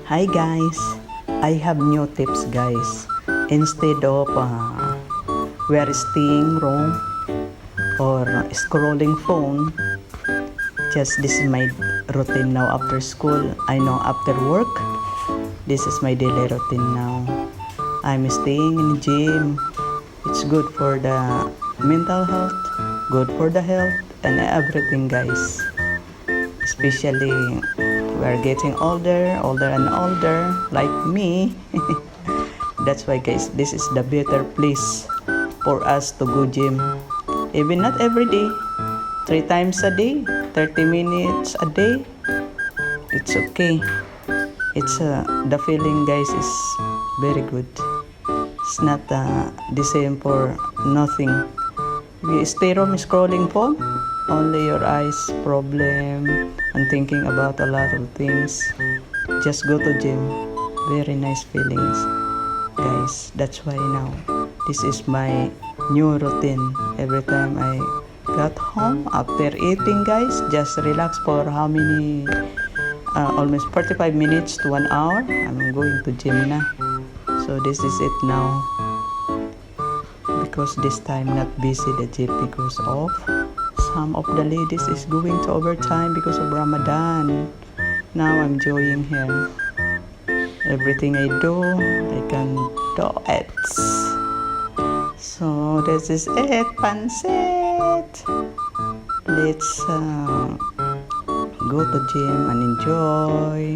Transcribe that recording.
Hi guys, I have new tips guys. Instead of we are staying room or scrolling phone, just this is my routine now after school. I know after work, this is my daily routine now. I'm staying in the gym. It's good for the mental health, good for the health and everything guys. Especially we're getting older and older like me. That's why guys, this is the better place for us to go gym. Even not every day, 3 times a day, 30 minutes a day. It's okay. It's the feeling guys is very good. It's not the same for nothing. You stay home scrolling phone, only your eyes problem and thinking about a lot of things. Just go to gym. Very nice feelings, guys. That's why now this is my new routine. Every time I got home after eating, guys, just relax for how many? Almost 45 minutes to 1 hour. I'm going to gym na. So this is it now. Because this time not busy the gym because of some of the ladies is going to overtime because of Ramadan. Now I'm enjoying here. Everything I do, I can do it. So this is it, pansit. Let's go to gym and enjoy.